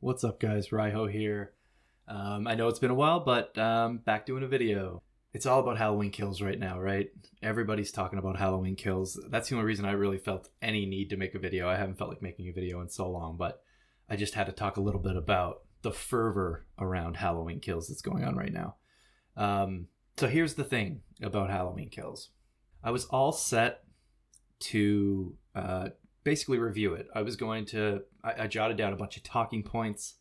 What's up, guys? Raiho here. I know it's been a while, but back doing a video. It's all about Halloween Kills right now, right? Everybody's talking about Halloween Kills. That's the only reason I really felt any need to make a video. I haven't felt like making a video in so long, but I just had to talk a little bit about the fervor around Halloween Kills that's going on right now. So here's the thing about Halloween Kills. I was all set to basically review it. I jotted down a bunch of talking points,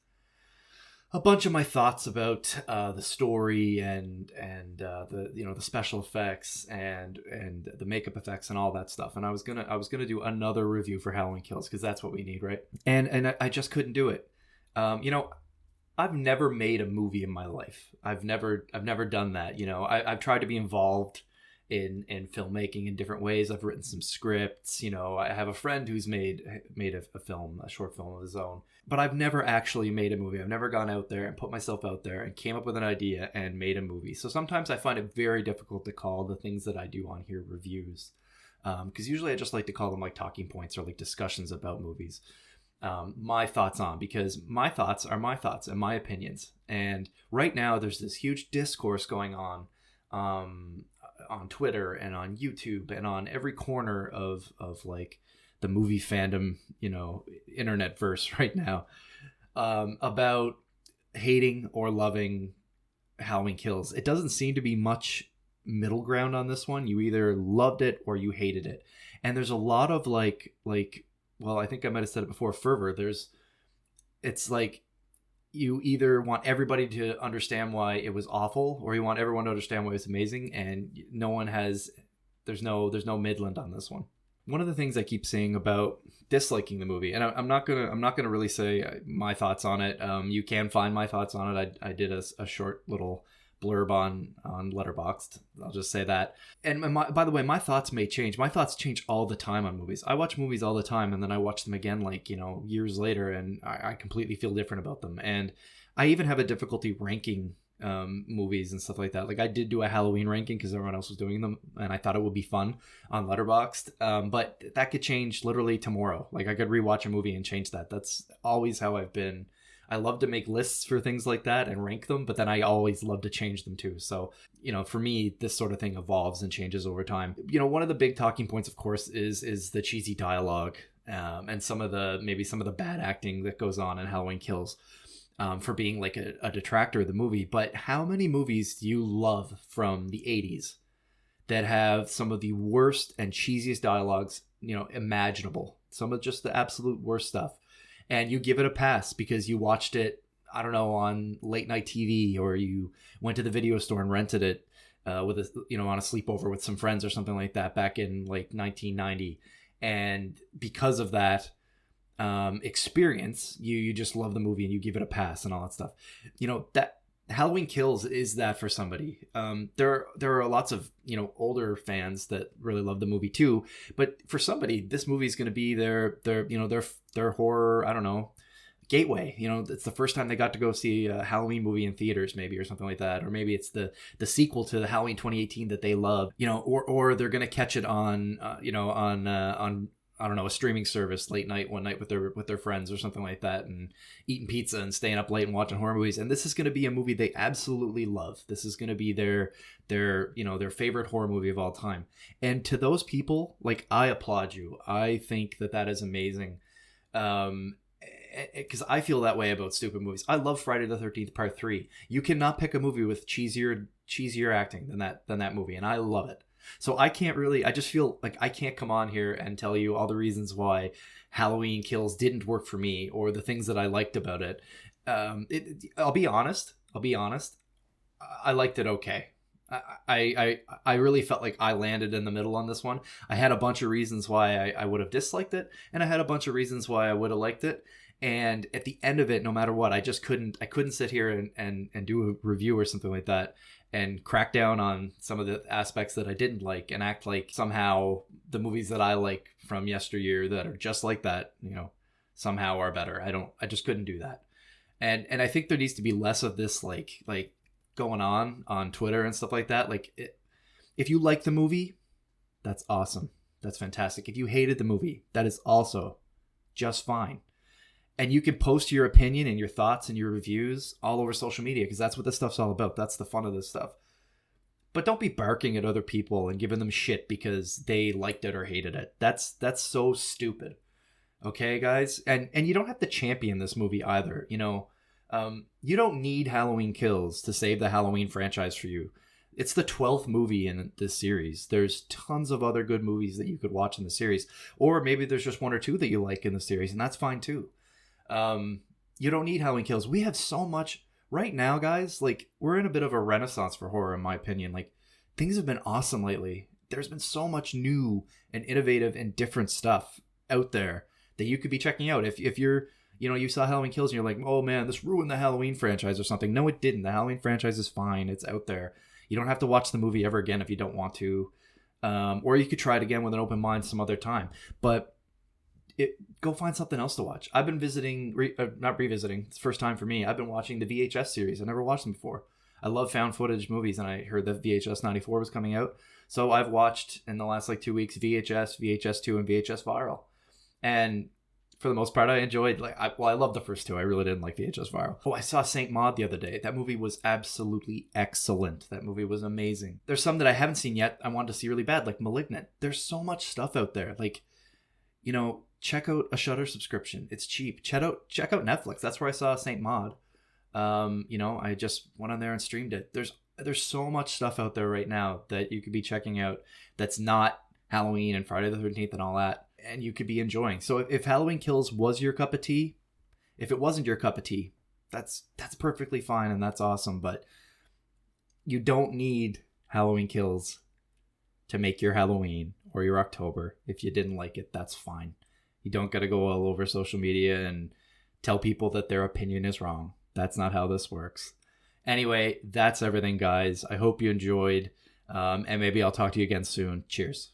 a bunch of my thoughts about the story and the special effects and the makeup effects and all that stuff. And I was gonna do another review for Halloween Kills because that's what we need, right? And I just couldn't do it. I've never made a movie in my life. I've never done that. I've tried to be involved in filmmaking in different ways. I've written some scripts. I have a friend who's made a short film of his own, but I've never actually made a movie. I've never gone out there and put myself out there and came up with an idea and made a movie. So sometimes I find it very difficult to call the things that I do on here reviews, because usually I just like to call them like talking points or like discussions about movies. My thoughts on, because my thoughts are my thoughts and my opinions. And right now there's this huge discourse going on Twitter and on YouTube and on every corner of like the movie fandom, internet verse right now, about hating or loving Halloween Kills. It doesn't seem to be much middle ground on this one. You either loved it or you hated it. And there's a lot of well, I think I might have said it before, fervor. It's like you either want everybody to understand why it was awful or you want everyone to understand why it's amazing, and there's no midland on this one. One of the things I keep saying about disliking the movie, and I'm not gonna really say my thoughts on it. You can find my thoughts on it. I did a short little blurb on Letterboxd. I'll just say that. And by the way, my thoughts may change. My thoughts change all the time on movies. I watch movies all the time, and then I watch them again years later, and I completely feel different about them. And I even have a difficulty ranking movies and stuff like that. Like I did do a Halloween ranking because everyone else was doing them, and I thought it would be fun on Letterboxd. But that could change literally tomorrow. Like I could rewatch a movie and change that. That's always how I've been. I love to make lists for things like that and rank them, but then I always love to change them too. So, for me, this sort of thing evolves and changes over time. One of the big talking points, of course, is the cheesy dialogue, and some of the bad acting that goes on in Halloween Kills, for being like a detractor of the movie. But how many movies do you love from the 80s that have some of the worst and cheesiest dialogues, imaginable? Some of just the absolute worst stuff. And you give it a pass because you watched it, I don't know, on late night TV, or you went to the video store and rented it on a sleepover with some friends or something like that back in like 1990. And because of that experience, you just love the movie and you give it a pass and all that stuff. That Halloween Kills is that for somebody. There are lots of older fans that really love the movie too, but for somebody, this movie is going to be their horror, I don't know, gateway. It's the first time they got to go see a Halloween movie in theaters, maybe, or something like that, or maybe it's the sequel to the Halloween 2018 that they love, or they're going to catch it on I don't know, a streaming service late night one night with their friends or something like that, and eating pizza and staying up late and watching horror movies. And this is going to be a movie they absolutely love. This is going to be their favorite horror movie of all time. And to those people, like, I applaud you. I think that is amazing. Because I feel that way about stupid movies. I love Friday the 13th Part 3. You cannot pick a movie with cheesier acting than that movie, and I love it. So I just feel like I can't come on here and tell you all the reasons why Halloween Kills didn't work for me or the things that I liked about it. I'll be honest. I liked it okay. I really felt like I landed in the middle on this one. I had a bunch of reasons why I would have disliked it, and I had a bunch of reasons why I would have liked it. And at the end of it, no matter what, I couldn't sit here and do a review or something like that and crack down on some of the aspects that I didn't like and act like somehow the movies that I like from yesteryear that are just like that, somehow are better. I just couldn't do that. And I think there needs to be less of this like going on Twitter and stuff like that. If you like the movie, that's awesome. That's fantastic. If you hated the movie, that is also just fine. And you can post your opinion and your thoughts and your reviews all over social media, because that's what this stuff's all about. That's the fun of this stuff. But don't be barking at other people and giving them shit because they liked it or hated it. That's so stupid. Okay, guys? And you don't have to champion this movie either. You know, you don't need Halloween Kills to save the Halloween franchise for you. It's the 12th movie in this series. There's tons of other good movies that you could watch in the series. Or maybe there's just one or two that you like in the series, and that's fine too. You don't need Halloween Kills. We have so much right now, guys. Like, we're in a bit of a renaissance for horror, in my opinion. Like, things have been awesome lately. There's been so much new and innovative and different stuff out there that you could be checking out. If you're, you know, you saw Halloween Kills and you're like, oh man, this ruined the Halloween franchise or something. No, it didn't. The Halloween franchise is fine. It's out there. You don't have to watch the movie ever again if you don't want to. Or you could try it again with an open mind some other time. But go find something else to watch. I've been visiting, not revisiting, it's the first time for me. I've been watching the VHS series. I never watched them before. I love found footage movies, and I heard that VHS 94 was coming out. So I've watched, in the last like 2 weeks, VHS, VHS 2, and VHS Viral. And for the most part, I enjoyed, I love the first two. I really didn't like VHS Viral. Oh, I saw Saint Maud the other day. That movie was absolutely excellent. That movie was amazing. There's some that I haven't seen yet I wanted to see really bad, like Malignant. There's so much stuff out there. Like, you know, check out a Shudder subscription. It's cheap. Check out Netflix. That's where I saw Saint Maud. You know, I just went on there and streamed it. There's so much stuff out there right now that you could be checking out that's not Halloween and Friday the 13th and all that, and you could be enjoying. So if Halloween Kills was your cup of tea, if it wasn't your cup of tea, that's perfectly fine and that's awesome. But you don't need Halloween Kills to make your Halloween or your October. If you didn't like it, that's fine. You don't got to go all over social media and tell people that their opinion is wrong. That's not how this works. Anyway, that's everything, guys. I hope you enjoyed, and maybe I'll talk to you again soon. Cheers.